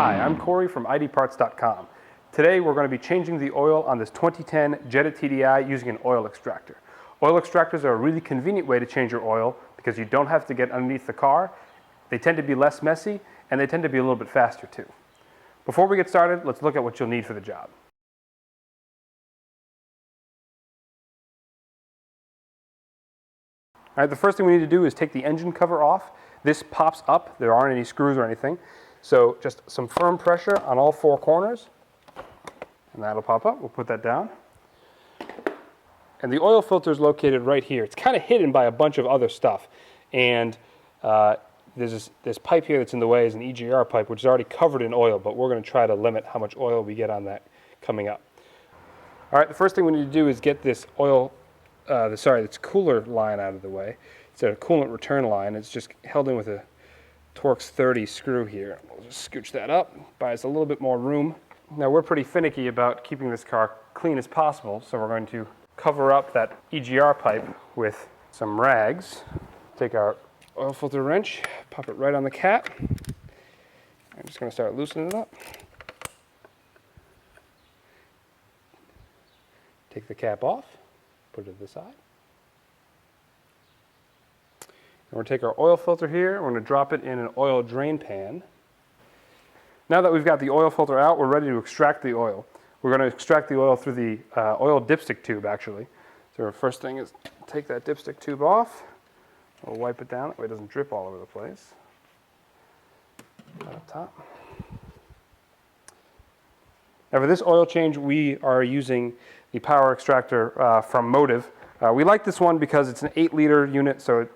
Hi, I'm Corey from IDParts.com. Today we're going to be changing the oil on this 2010 Jetta TDI using an oil extractor. Oil extractors are a really convenient way to change your oil because you don't have to get underneath the car. They tend to be less messy and they tend to be a little bit faster too. Before we get started, let's look at what you'll need for the job. All right, the first thing we need to do is take the engine cover off. This pops up, there aren't any screws or anything. So just some firm pressure on all four corners, and that'll pop up. We'll put that down. And the oil filter is located right here. It's kind of hidden by a bunch of other stuff. And there's this pipe here that's in the way is an EGR pipe, which is already covered in oil, but we're going to try to limit how much oil we get on that coming up. All right, the first thing we need to do is get this oil, this cooler line out of the way. It's a coolant return line. It's just held in with a Torx 30 screw here. We'll just scooch that up, buy us a little bit more room. Now we're pretty finicky about keeping this car clean as possible, so we're going to cover up that EGR pipe with some rags. Take our oil filter wrench, pop it right on the cap. I'm just going to start loosening it up. Take the cap off, put it to the side. And we're going to take our oil filter here, we're going to drop it in an oil drain pan. Now that we've got the oil filter out, we're ready to extract the oil. We're going to extract the oil through the oil dipstick tube, actually. So our first thing is take that dipstick tube off. We'll wipe it down, that way it doesn't drip all over the place. Right up top. Now for this oil change, we are using the power extractor from Motive. We like this one because it's an 8-liter unit, so it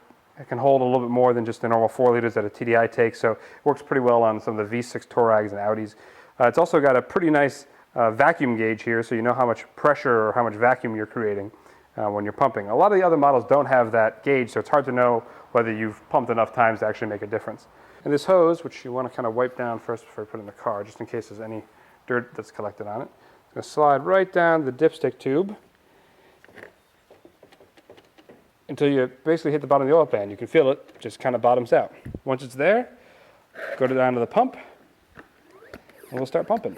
can hold a little bit more than just the normal 4 liters that a TDI takes, so it works pretty well on some of the V6 Touaregs and Audis. It's also got a pretty nice vacuum gauge here, so you know how much pressure or how much vacuum you're creating when you're pumping. A lot of the other models don't have that gauge, so it's hard to know whether you've pumped enough times to actually make a difference. And this hose, which you want to kind of wipe down first before you put it in the car, just in case there's any dirt that's collected on it. It's going to slide right down the dipstick tube until you basically hit the bottom of the oil pan. You can feel it, just kind of bottoms out. Once it's there, go down to the pump, and we'll start pumping.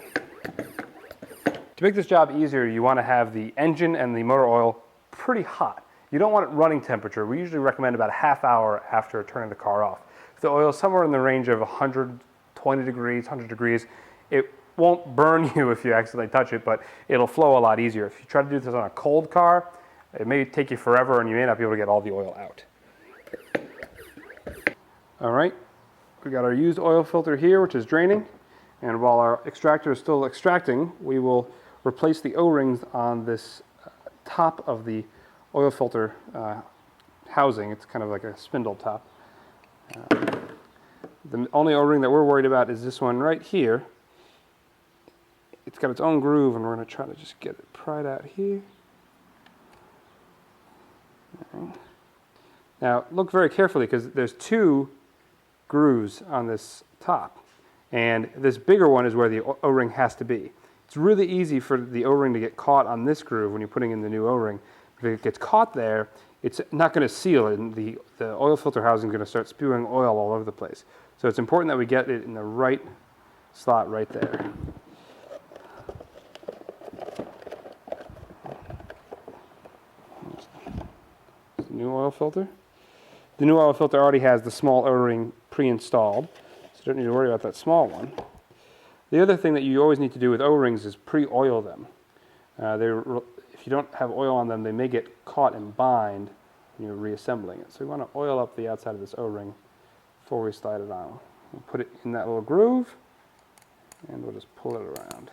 To make this job easier, you want to have the engine and the motor oil pretty hot. You don't want it running temperature. We usually recommend about a half hour after turning the car off. If the oil is somewhere in the range of 120 degrees, 100 degrees, it won't burn you if you accidentally touch it, but it'll flow a lot easier. If you try to do this on a cold car, it may take you forever and you may not be able to get all the oil out. All right, we got our used oil filter here, which is draining. And while our extractor is still extracting, we will replace the O-rings on this top of the oil filter housing. It's kind of like a spindle top. The only O-ring that we're worried about is this one right here. It's got its own groove, and we're going to try to just get it pried out here. Now look very carefully because there's 2 grooves on this top, and this bigger one is where the O-ring has to be. It's really easy for the O-ring to get caught on this groove when you're putting in the new O-ring. If it gets caught there, it's not going to seal, and the oil filter housing is going to start spewing oil all over the place. So it's important that we get it in the right slot right there. New oil filter. The new oil filter already has the small O-ring pre-installed, so you don't need to worry about that small one. The other thing that you always need to do with O-rings is pre-oil them. If you don't have oil on them, they may get caught and bind when you're reassembling it. So we want to oil up the outside of this O-ring before we slide it on. We'll put it in that little groove, and we'll just pull it around.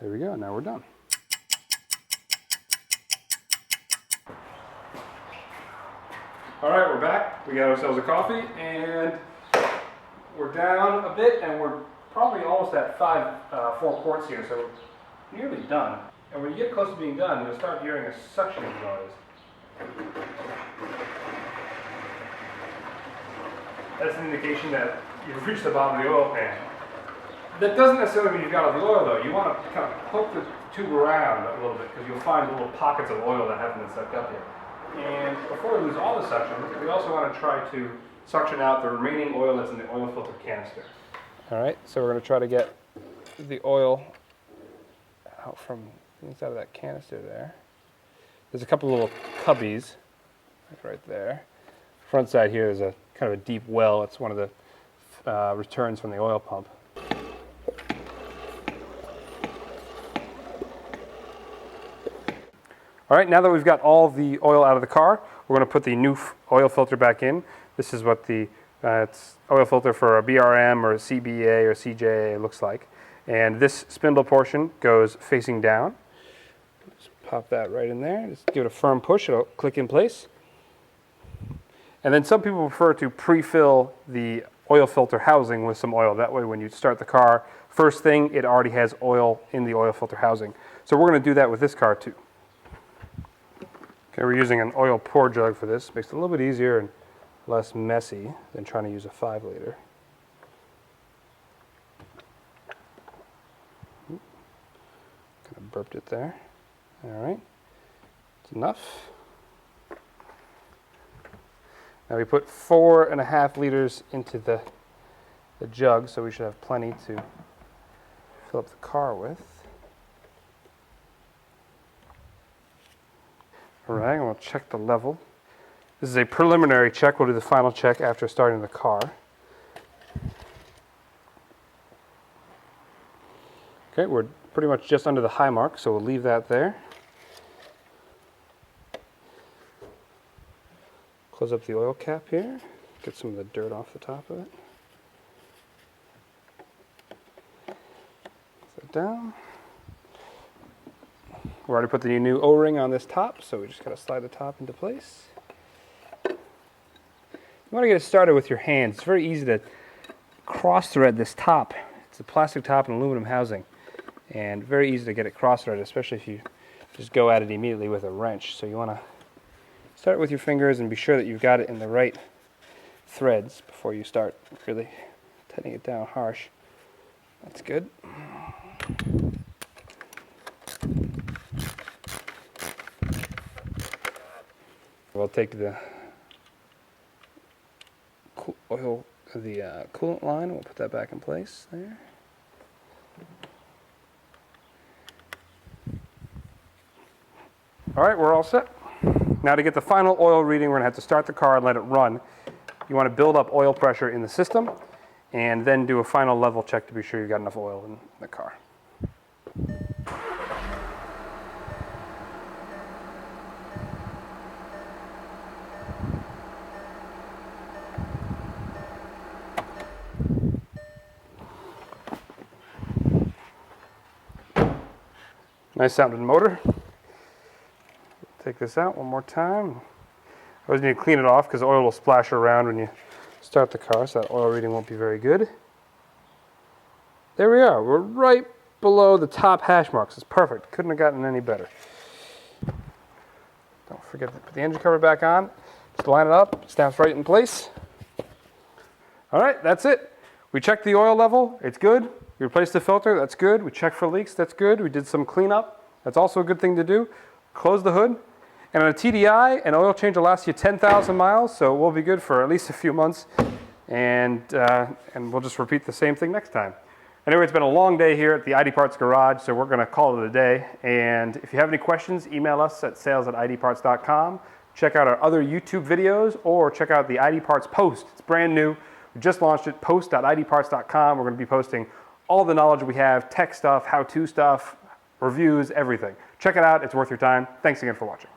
There we go, now we're done. All right, we're back. We got ourselves a coffee, and we're down a bit, and we're probably almost at 4 quarts here, so we're nearly done. And when you get close to being done, you'll start hearing a suctioning noise. That's an indication that you've reached the bottom of the oil pan. That doesn't necessarily mean you've got all the oil, though. You want to kind of poke the tube around a little bit, because you'll find little pockets of oil that haven't been sucked up yet. And before we lose all the suction, we also want to try to suction out the remaining oil that's in the oil filter canister. All right, so we're going to try to get the oil out from inside of that canister there. There's a couple little cubbies right there. Front side here is a kind of a deep well. It's one of the returns from the oil pump. All right, now that we've got all the oil out of the car, we're going to put the new oil filter back in. This is what the it's oil filter for a BRM or a CBA or CJA looks like. And this spindle portion goes facing down. Just pop that right in there. Just give it a firm push. It'll click in place. And then some people prefer to pre-fill the oil filter housing with some oil. That way when you start the car, first thing, it already has oil in the oil filter housing. So we're going to do that with this car too. Okay, we're using an oil pour jug for this. Makes it a little bit easier and less messy than trying to use a 5-liter. Kind of burped it there. All right, it's enough. Now we put 4.5 liters into the jug, so we should have plenty to fill up the car with. All right, and we'll check the level. This is a preliminary check. We'll do the final check after starting the car. Okay, we're pretty much just under the high mark, so we'll leave that there. Close up the oil cap here. Get some of the dirt off the top of it. Set it down. We already put the new O-ring on this top, so we just got to slide the top into place. You want to get it started with your hands. It's very easy to cross-thread this top. It's a plastic top and aluminum housing, and very easy to get it cross-threaded, especially if you just go at it immediately with a wrench. So you want to start with your fingers and be sure that you've got it in the right threads before you start really tightening it down harsh. That's good. We'll take the coolant line, and we'll put that back in place there. All right, we're all set. Now to get the final oil reading, we're going to have to start the car and let it run. You want to build up oil pressure in the system and then do a final level check to be sure you've got enough oil in the car. Nice sounding motor. Take this out one more time. I always need to clean it off because oil will splash around when you start the car, so that oil reading won't be very good. There we are. We're right below the top hash marks. It's perfect. Couldn't have gotten any better. Don't forget to put the engine cover back on. Just line it up. Snaps right in place. All right, that's it. We checked the oil level. It's good. We replaced the filter. That's good. We checked for leaks. That's good. We did some cleanup. That's also a good thing to do. Close the hood. And on a TDI, an oil change will last you 10,000 miles, so we'll be good for at least a few months. And we'll just repeat the same thing next time. Anyway, it's been a long day here at the ID Parts garage, so we're going to call it a day. And if you have any questions, email us at sales@IDParts.com. Check out our other YouTube videos, or check out the ID Parts post. It's brand new. We just launched it, post.idparts.com. We're going to be posting all the knowledge we have, tech stuff, how-to stuff, reviews, everything. Check it out. It's worth your time. Thanks again for watching.